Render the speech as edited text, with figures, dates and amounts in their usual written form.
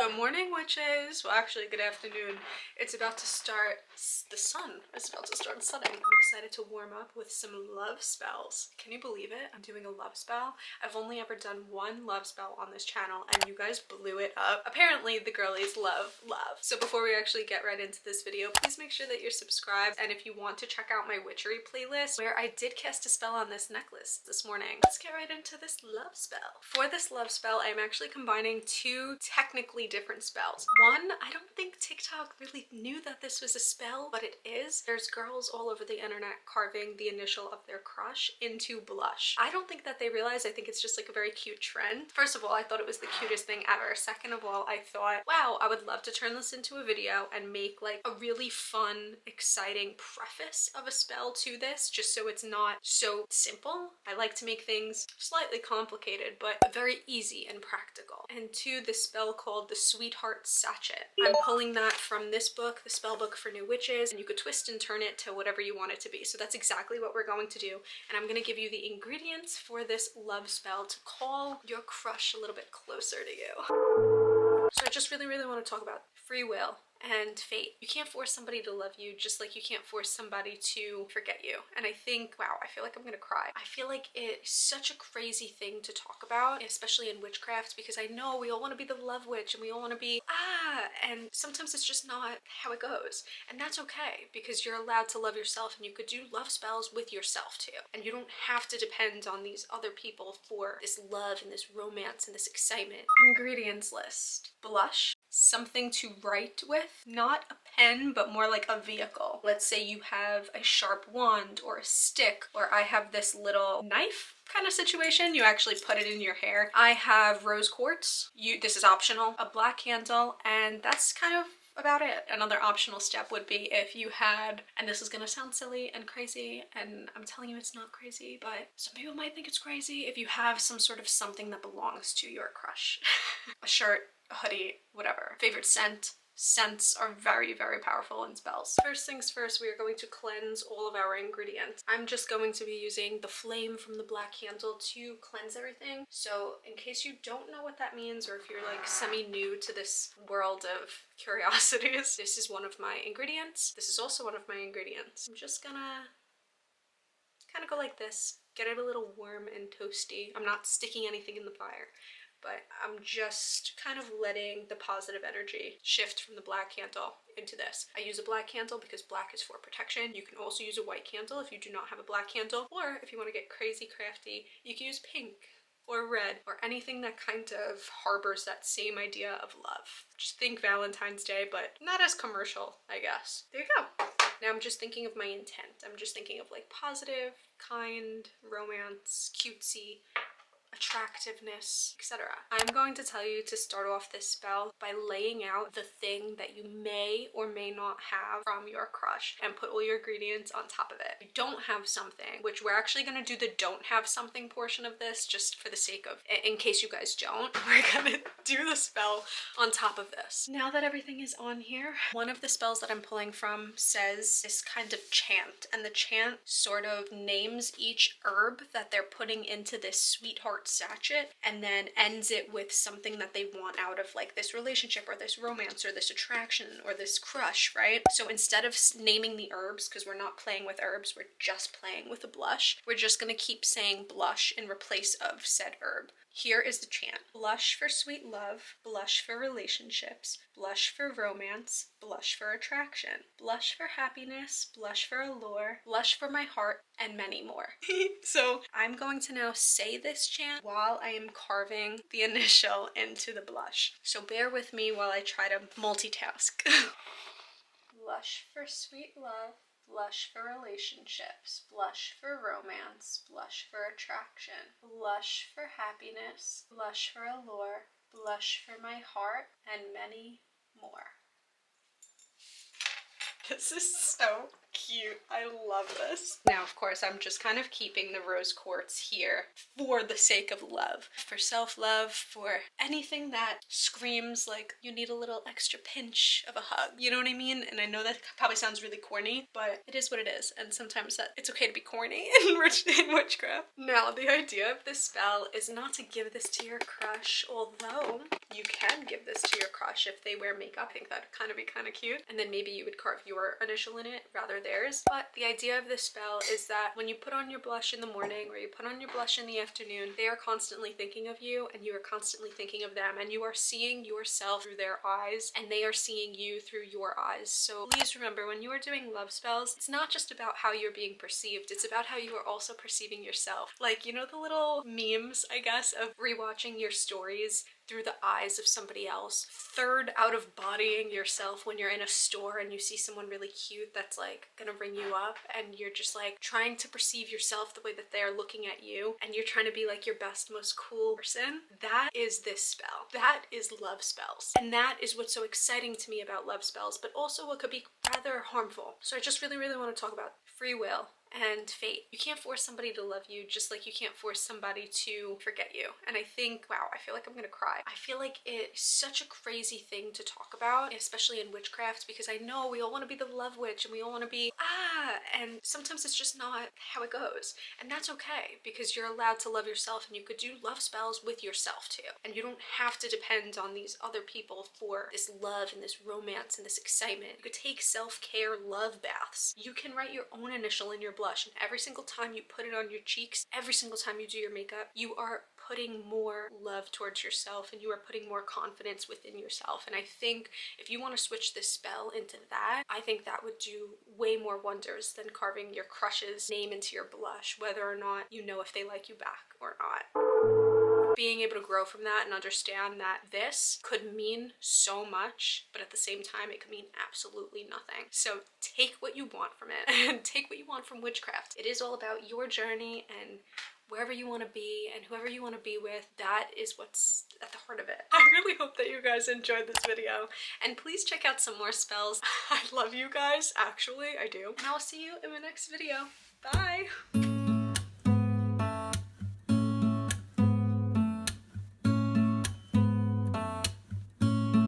Good morning, witches. Well, actually, good afternoon. It's about to start. The sun is about to start setting. I'm excited to warm up with some love spells. Can you believe it? I'm doing a love spell. I've only ever done one love spell on this channel, and you guys blew it up. Apparently, the girlies love love. So before we actually get right into this video, please make sure that you're subscribed. And if you want to check out my witchery playlist, where I did cast a spell on this necklace this morning, let's get right into this love spell. For this love spell, I'm actually combining two technically different spells. One, I don't think TikTok really knew that this was a spell, but it is. There's girls all over the internet carving the initial of their crush into blush. I don't think that they realize. I think it's just like a very cute trend. First of all, I thought it was the cutest thing ever. Second of all, I thought, wow, I would love to turn this into a video and make like a really fun, exciting preface of a spell to this, just so it's not so simple. I like to make things slightly complicated, but very easy and practical. And two, the spell called the Sweetheart Sachet. I'm pulling that from this book, the spell book for new witches, and you could twist and turn it to whatever you want it to be. So that's exactly what we're going to do. And I'm going to give you the ingredients for this love spell to call your crush a little bit closer to you. So I just really want to talk about free will and fate. You can't force somebody to love you, just like you can't force somebody to forget you. And I think, wow, I feel like I'm gonna cry. I feel like it's such a crazy thing to talk about, especially in witchcraft, because I know we all want to be the love witch and we all want to be and sometimes it's just not how it goes. And that's okay, because you're allowed to love yourself, and you could do love spells with yourself too. And you don't have to depend on these other people for this love and this romance and this excitement. Ingredients list: blush, something to write with, not a pen, but more like a vehicle. Let's say you have a sharp wand or a stick, or I have this little knife kind of situation. You actually put it in your hair. I have rose quartz. This is optional. A black candle, and that's kind of about it. Another optional step would be if you had, and this is gonna sound silly and crazy, and I'm telling you it's not crazy, but some people might think it's crazy, if you have some sort of something that belongs to your crush. A shirt, a hoodie, whatever. Favorite scent. Scents are very powerful in spells. First things first, we are going to cleanse all of our ingredients. I'm just going to be using the flame from the black candle to cleanse everything. So in case you don't know what that means, or if you're like semi-new to this world of curiosities, this is one of my ingredients. This is also one of my ingredients. I'm just gonna kind of go like this, get it a little warm and toasty. I'm not sticking anything in the fire, but I'm just kind of letting the positive energy shift from the black candle into this. I use a black candle because black is for protection. You can also use a white candle if you do not have a black candle, or if you want to get crazy crafty, you can use pink or red or anything that kind of harbors that same idea of love. Just think Valentine's Day, but not as commercial, I guess. There you go. Now I'm just thinking of my intent. I'm just thinking of like positive, kind, romance, cutesy, attractiveness, etc. I'm going to tell you to start off this spell by laying out the thing that you may or may not have from your crush, and put all your ingredients on top of it. If you don't have something, which we're actually going to do the don't have something portion of this just for the sake of, in case you guys don't, we're going to do the spell on top of this. Now that everything is on here, one of the spells that I'm pulling from says this kind of chant, and the chant sort of names each herb that they're putting into this sweetheart sachet, and then ends it with something that they want out of like this relationship or this romance or this attraction or this crush, right? So instead of naming the herbs, because we're not playing with herbs, we're just playing with a blush, we're just going to keep saying blush in replace of said herb. Here is the chant: blush for sweet love, blush for relationships, blush for romance, blush for attraction, blush for happiness, blush for allure, blush for my heart, and many more. So I'm going to now say this chant while I am carving the initial into the blush. So bear with me while I try to multitask. Blush for sweet love, blush for relationships, blush for romance, blush for attraction, blush for happiness, blush for allure, blush for my heart, and many more. This is so cute. I love this. Now, of course, I'm just kind of keeping the rose quartz here for the sake of love, for self-love, for anything that screams like you need a little extra pinch of a hug. You know what I mean? And I know that probably sounds really corny, but it is what it is. And sometimes it's okay to be corny in witchcraft. Now, the idea of this spell is not to give this to your crush, although you can give this to your crush. blush if they wear makeup. I think that'd kind of be kind of cute. And then maybe you would carve your initial in it rather theirs. But the idea of this spell is that when you put on your blush in the morning or you put on your blush in the afternoon, they are constantly thinking of you and you are constantly thinking of them, and you are seeing yourself through their eyes and they are seeing you through your eyes. So please remember, when you are doing love spells, it's not just about how you're being perceived, it's about how you are also perceiving yourself. Like, you know the little memes, I guess, of rewatching your stories through the eyes of somebody else, third out of bodying yourself when you're in a store and you see someone really cute that's like gonna ring you up, and you're just like trying to perceive yourself the way that they're looking at you, and you're trying to be like your best, most cool person. That is this spell. That is love spells. And that is what's so exciting to me about love spells, but also what could be rather harmful. So I just really want to talk about free will and fate. You can't force somebody to love you, just like you can't force somebody to forget you. And I think, wow, I feel like I'm gonna cry. I feel like it's such a crazy thing to talk about, especially in witchcraft, because I know we all want to be the love witch and we all want to be and sometimes it's just not how it goes. And that's okay, because you're allowed to love yourself, and you could do love spells with yourself too. And you don't have to depend on these other people for this love and this romance and this excitement. You could take self-care love baths. You can write your own initial in your blush, and every single time you put it on your cheeks, every single time you do your makeup, you are putting more love towards yourself and you are putting more confidence within yourself. And I think if you want to switch this spell into that, I think that would do way more wonders than carving your crush's name into your blush, whether or not you know if they like you back or not. Being able to grow from that and understand that this could mean so much, but at the same time it could mean absolutely nothing. So take what you want from it and take what you want from witchcraft. It is all about your journey and wherever you want to be and whoever you want to be with. That is what's at the heart of it. I really hope that you guys enjoyed this video, and please check out some more spells. I love you guys, actually, I do. And I'll see you in my next video. Bye!